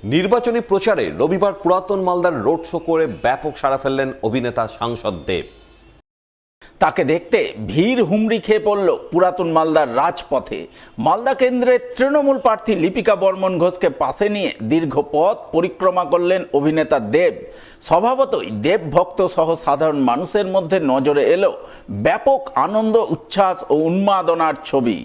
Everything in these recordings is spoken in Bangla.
নির্বাচনী প্রচারে রবিবার পুরাতন মালদার রোড শো করে ব্যাপক সাড়া ফেললেন অভিনেতা সাংসদ দেব। তাকে দেখতে ভিড় হুমড়ি খেয়ে পড়ল পুরাতন মালদার রাজপথে। মালদা কেন্দ্রের তৃণমূল প্রার্থী লিপিকা বর্মন ঘোষকে পাশে নিয়ে দীর্ঘ পথ পরিক্রমা করলেন অভিনেতা দেব। স্বভাবতই দেব ভক্ত সহ সাধারণ মানুষের মধ্যে নজরে এলো ব্যাপক আনন্দ, উচ্ছ্বাস ও উন্মাদনার ছবি।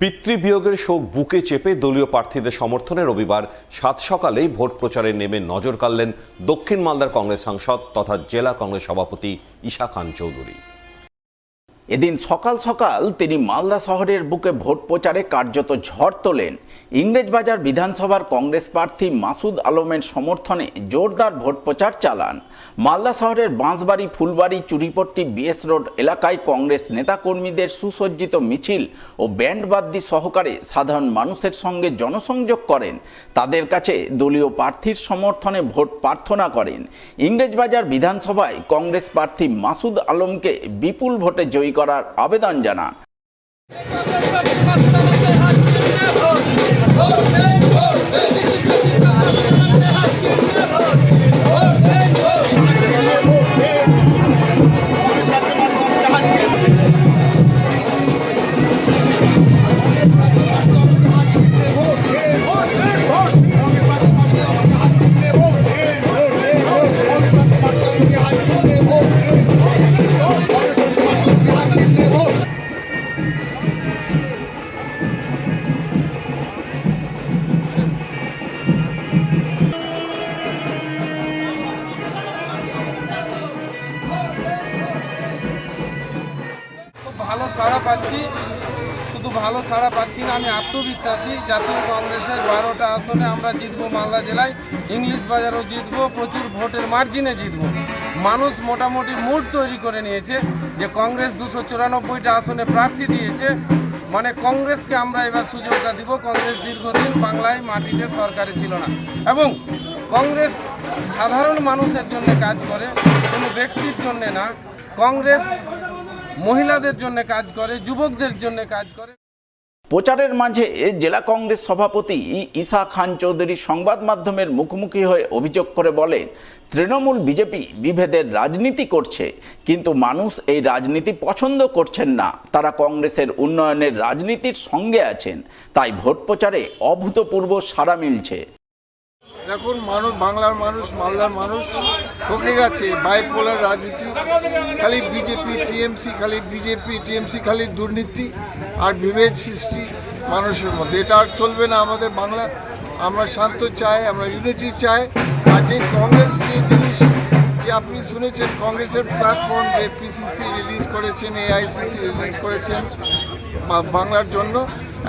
পিতৃবিয়োগের শোক বুকে চেপে দলীয় প্রার্থীদের সমর্থনে রবিবার সাত সকালেই ভোট প্রচারে নেমে নজর কাড়লেন দক্ষিণ মালদার কংগ্রেস সাংসদ তথা জেলা কংগ্রেস সভাপতি ঈশা খান চৌধুরী। এদিন সকাল সকাল তিনি মালদা শহরের বুকে ভোট প্রচারে কার্যত ঝড় তোলেন। ইংরেজবাজার বিধানসভার কংগ্রেস প্রার্থী মাসুদ আলমের সমর্থনে জোরদার ভোট প্রচার চালান। মালদা শহরের বাঁশবাড়ি, ফুলবাড়ি, চুরিপট্টি, বিএস রোড এলাকায় কংগ্রেস নেতাকর্মীদের সুসজ্জিত মিছিল ও ব্যান্ডবাদ্যি সহকারে সাধারণ মানুষের সঙ্গে জনসংযোগ করেন। তাদের কাছে দলীয় প্রার্থীর সমর্থনে ভোট প্রার্থনা করেন। ইংরেজবাজার বিধানসভায় কংগ্রেস প্রার্থী মাসুদ আলমকে বিপুল ভোটে জয়ী করার আবেদন জানান। ভালো সাড়া পাচ্ছি, শুধু ভালো সাড়া পাচ্ছি না, আমি আত্মবিশ্বাসী। জাতীয় কংগ্রেসের 12টা আসনে আমরা জিতবো। মালদা জেলায় ইংলিশ বাজারও জিতবো, প্রচুর ভোটের মার্জিনে জিতবো। মানুষ মোটামুটি মুড তৈরি করে নিয়েছে যে কংগ্রেস 294টা আসনে প্রার্থী দিয়েছে, মানে কংগ্রেসকে আমরা এবার সুযোগটা দিব। কংগ্রেস দীর্ঘদিন বাংলায় মাটিতে সরকারে ছিল না এবং কংগ্রেস সাধারণ মানুষের জন্য কাজ করে, কোনো ব্যক্তির জন্য না। কংগ্রেস মহিলাদের জন্য কাজ করে, যুবকদের জন্য কাজ করে। প্রচারের মাঝে জেলা কংগ্রেস সভাপতি ঈশা খান চৌধুরী সংবাদ মাধ্যমের মুখোমুখি হয়ে অভিযোগ করে বলেন, তৃণমূল বিজেপি বিভেদের রাজনীতি করছে, কিন্তু মানুষ এই রাজনীতি পছন্দ করছেন না। তারা কংগ্রেসের উন্নয়নের রাজনীতির সঙ্গে আছেন, তাই ভোট প্রচারে অভূতপূর্ব সাড়া মিলছে। দেখুন, বাংলার মানুষ, মালদার মানুষ ঠকে গেছে। বাইপোলার রাজনীতি, খালি বিজেপি টিএমসি, খালি বিজেপি টিএমসি, খালি দুর্নীতি আর বিভেদ সৃষ্টি। মানুষের মধ্যে। এটা আর চলবে না আমাদের বাংলা। আমরা শান্ত চাই, আমরা ইউনিটি চাই। আর যে কংগ্রেস যে জিনিস যে আপনি শুনেছেন, কংগ্রেসের প্ল্যাটফর্ম যে পিসিসি রিলিজ করেছেন, এআইসিসি রিলিজ করেছেন বাংলার জন্য,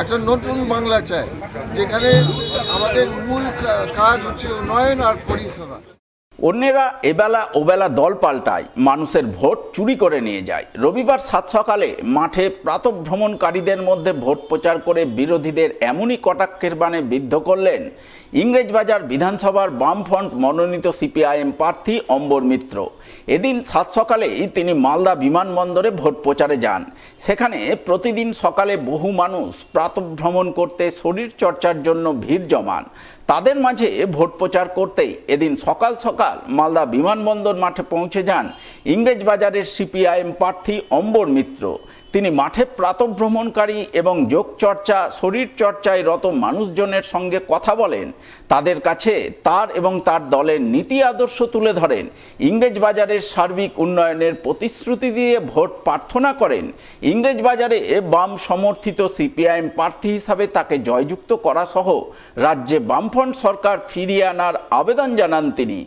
একটা নতুন বাংলা চাই যেখানে আমাদের মূল কাজ হচ্ছে উন্নয়ন আর পরিষেবা। অন্যেরা এবেলা ওবেলা দল পাল্টায়, মানুষের ভোট চুরি করে নিয়ে যায়। রবিবার সাত সকালে মাঠে প্রাতঃভ্রমণকারীদের মধ্যে ভোট প্রচার করে বিরোধীদের এমনই কটাক্ষের বাণে বিদ্ধ করলেন ইংরেজবাজার বিধানসভার বামফ্রন্ট মনোনীত সিপিআইএম প্রার্থী অম্বর মিত্র। এদিন সাত সকালেই তিনি মালদা বিমানবন্দরে ভোট প্রচারে যান। সেখানে প্রতিদিন সকালে বহু মানুষ প্রাতঃভ্রমণ করতে শরীর চর্চার জন্য ভিড় জমান। তাদের মাঝে ভোট প্রচার করতেই এদিন সকাল সকাল মালদা বিমানবন্দর মাঠে পৌঁছে যান ইংরেজবাজারের সিপিআইএম প্রার্থী অম্বর মিত্র। তিনি মাঠে প্রাতঃভ্রমণকারী এবং যোগচর্চা শরীর চর্চায় রত মানুষজনের সঙ্গে কথা বলেন। তাদের কাছে তার এবং তার দলের নীতি আদর্শ তুলে ধরেন। ইংরেজবাজারের সার্বিক উন্নয়নের প্রতিশ্রুতি দিয়ে ভোট প্রার্থনা করেন। ইংরেজবাজারে বাম সমর্থিত সিপিআইএম প্রার্থী হিসাবে তাকে জয়যুক্ত করা সহ রাজ্যে বামফ্রন্ট সরকার ফিরিয়ে আনার আবেদন জানান তিনি।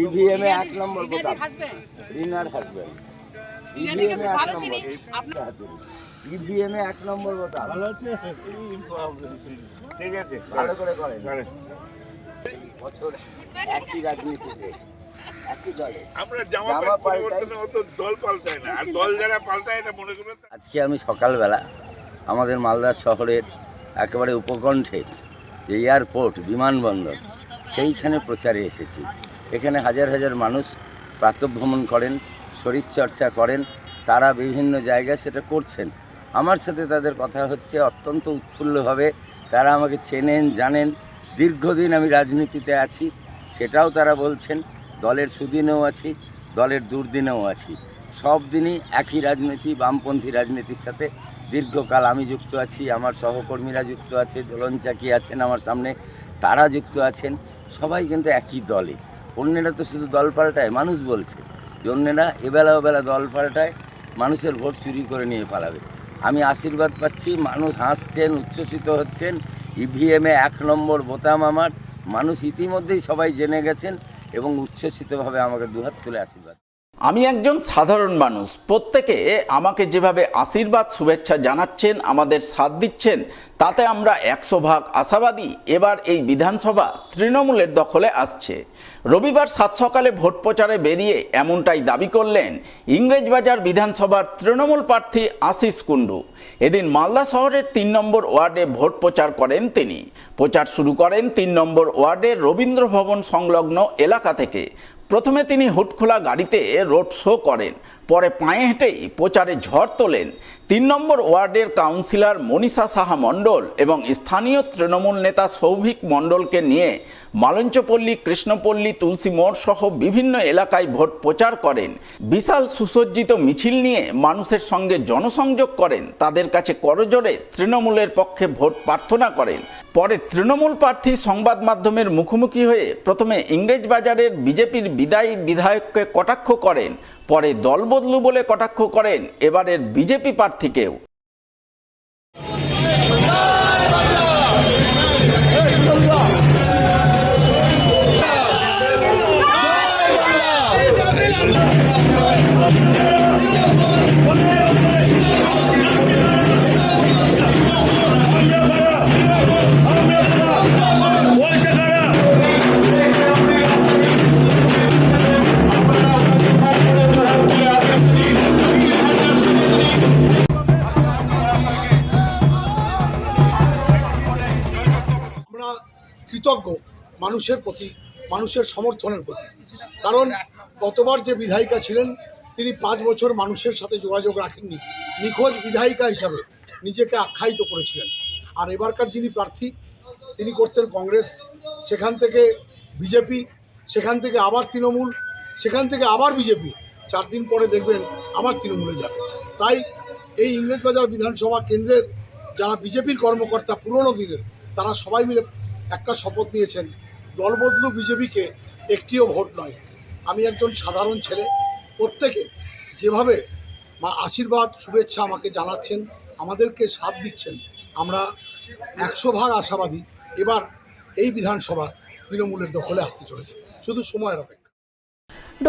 ইভিএমে 1 নম্বর বোতাম রিনার হাসবেন্ড ইভিএমে 1 নম্বর বোতাম ভালো আছে, ঠিক আছে, ভালো করে করেন। বছর একই রাজনীতিতে একই দলে আমরা জামা পরিবর্তন হতো, দল পাল্টায় না, আর দল যারা পাল্টায় এটা মনে করবেন। আজকে আমি সকালবেলা আমাদের মালদা শহরের একেবারে উপকণ্ঠে এয়ারপোর্ট বিমানবন্দর সেইখানে প্রচারে এসেছি। এখানে হাজার হাজার মানুষ প্রাতঃভ্রমণ করেন, শরীরচর্চা করেন, তারা বিভিন্ন জায়গায় সেটা করছেন। আমার সাথে তাদের কথা হচ্ছে অত্যন্ত উৎফুল্লভাবে। তারা আমাকে চেনেন, জানেন, দীর্ঘদিন আমি রাজনীতিতে আছি সেটাও তারা বলছেন। দলের সুদিনেও আছি, দলের দুর্দিনেও আছি, সব দিনই একই রাজনীতি, বামপন্থী রাজনীতির সাথে দীর্ঘকাল আমি যুক্ত আছি। আমার সহকর্মীরা যুক্ত আছে, দোলন চাকি আছেন আমার সামনে, তারা যুক্ত আছেন। সবাই কিন্তু একই দলে। অন্যেরা তো শুধু দল পাল্টায়, মানুষ বলছে যে অন্যেরা এবেলা ওবেলা দল পাল্টায়, মানুষের ভোট চুরি করে নিয়ে পালাবে। আমি আশীর্বাদ পাচ্ছি, মানুষ হাসছেন, উচ্ছ্বসিত হচ্ছেন। ইভিএমে 1 নম্বর বোতাম আমার, মানুষ ইতিমধ্যেই সবাই জেনে গেছেন এবং উচ্ছ্বসিতভাবে আমাকে দুহাত তুলে আশীর্বাদ। আমি একজন সাধারণ মানুষ, প্রত্যেকে আমাকে যেভাবে আশীর্বাদ শুভেচ্ছা জানাচ্ছেন, আমাদের সাথ দিচ্ছেন, তাতে আমরা 100% আশাবাদী এবার এই বিধানসভা তৃণমূলের দখলে আসছে। রবিবার সাত সকালে ভোট প্রচারে বেরিয়ে এমনটাই দাবি করলেন ইংরেজবাজার বিধানসভার তৃণমূল প্রার্থী আশিস কুণ্ডু। এদিন মালদা শহরের 3 নম্বর ওয়ার্ডে ভোট প্রচার করেন তিনি। প্রচার শুরু করেন 3 নম্বর ওয়ার্ডের রবীন্দ্র ভবন সংলগ্ন এলাকা থেকে। প্রথমে তিনি হুটখোলা গাড়িতে রোড শো করেন, পরে পায়ে হেঁটেই প্রচারে ঝড় তোলেন। 3 নম্বর ওয়ার্ডের কাউন্সিলর মনীষা সাহা মণ্ডল এবং স্থানীয় তৃণমূল নেতা সৌভিক মণ্ডলকে নিয়ে মালঞ্চপল্লী, কৃষ্ণপল্লী, তুলসী মোড় সহ বিভিন্ন এলাকায় ভোট প্রচার করেন। বিশাল সুসজ্জিত মিছিল নিয়ে মানুষের সঙ্গে জনসংযোগ করেন, তাদের কাছে করজোড়ে তৃণমূলের পক্ষে ভোট প্রার্থনা করেন। পরে তৃণমূল প্রার্থী সংবাদ মাধ্যমের মুখোমুখি হয়ে প্রথমে ইংরেজবাজারের বিজেপির বিদায়ী বিধায়ককে কটাক্ষ করেন, পরে দল বদলু বলে কটাক্ষ করেন এবারের বিজেপি প্রার্থীকেও। কৃতজ্ঞ মানুষের প্রতি, মানুষের সমর্থনের প্রতি। কারণ গতবার যে বিধায়িকা ছিলেন তিনি 5 বছর মানুষের সাথে যোগাযোগ রাখেননি, নিখোঁজ বিধায়িকা হিসাবে নিজেকে আখ্যায়িত করেছিলেন। আর এবারকার যিনি প্রার্থী তিনি করতেন কংগ্রেস, সেখান থেকে বিজেপি, সেখান থেকে আবার তৃণমূল, সেখান থেকে আবার বিজেপি, 4 দিন পরে দেখবেন আবার তৃণমূলে যাবে। তাই এই ইংরেজবাজার বিধানসভা কেন্দ্রের যারা বিজেপির কর্মকর্তা পুরনো দিনের, তারা সবাই মিলে একটা শপথ নিয়েছেন, দলবদলু বিজেপিকে একটিও ভোট নয়। আমি একজন সাধারণ ছেলে, প্রত্যেকে যেভাবে আশীর্বাদ শুভেচ্ছা আমাকে জানাচ্ছেন আমাদেরকে সাথ দিচ্ছেন। আমরা 100 ভাগ আশাবাদী এবার এই বিধানসভা তৃণমূলের দখলে আসতে চলেছে, শুধু সময়ের অপেক্ষা।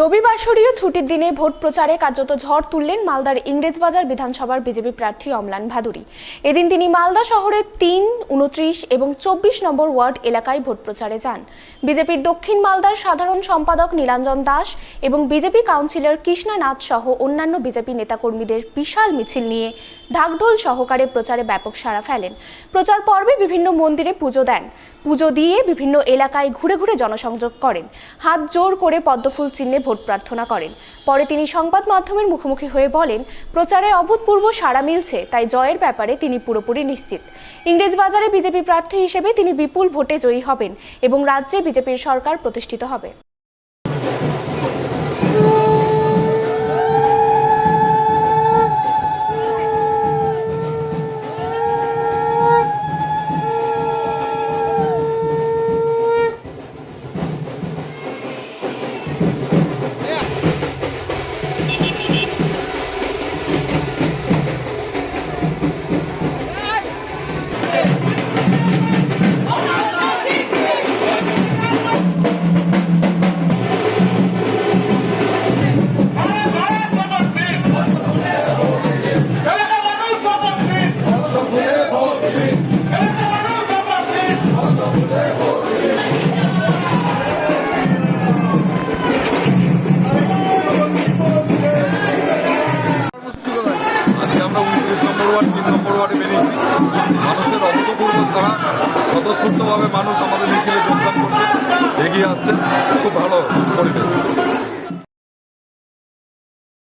রবিবাসরীয় ছুটির দিনে ভোট প্রচারে কার্যত ঝড় তুললেন মালদার ইংরেজবাজার বিধানসভার বিজেপি প্রার্থী অম্লান ভাদুরী। এদিন তিনি মালদা শহরের 3, 29 এবং 24 নম্বর ওয়ার্ড এলাকায় ভোট প্রচারে যান। বিজেপির দক্ষিণ মালদার সাধারণ সম্পাদক নীলাঞ্জন দাস এবং বিজেপি কাউন্সিলর কৃষ্ণানাথ সহ অন্যান্য বিজেপি নেতাকর্মীদের বিশাল মিছিল নিয়ে ঢাকঢোল সহকারে প্রচারে ব্যাপক সাড়া ফেলেন। প্রচার পর্বে বিভিন্ন মন্দিরে পুজো দেন। পুজো দিয়ে বিভিন্ন এলাকায় ঘুরে ঘুরে জনসংযোগ করেন। হাত জোর করে পদ্মফুল চিহ্নে ভোট প্রার্থনা করেন। পরে তিনি সংবাদ মাধ্যমের মুখোমুখি হয়ে বলেন, প্রচারে অভূতপূর্ব সাড়া মিলছে, তাই জয়ের ব্যাপারে তিনি পুরোপুরি নিশ্চিত। ইংরেজবাজারে বিজেপি প্রার্থী হিসেবে তিনি বিপুল ভোটে জয়ী হবেন এবং রাজ্যে বিজেপির সরকার প্রতিষ্ঠিত হবে। আজকে আমরা 29 নম্বর ওয়ার্ড 3 নম্বর ওয়ার্ডে বেরিয়েছি। মানুষের অভূতপূর্ব সাড়া, স্বতঃস্ফূর্তভাবে মানুষ আমাদের মিছিলে যোগদান করছে, এগিয়ে আসছে, খুব ভালো পরিবেশ।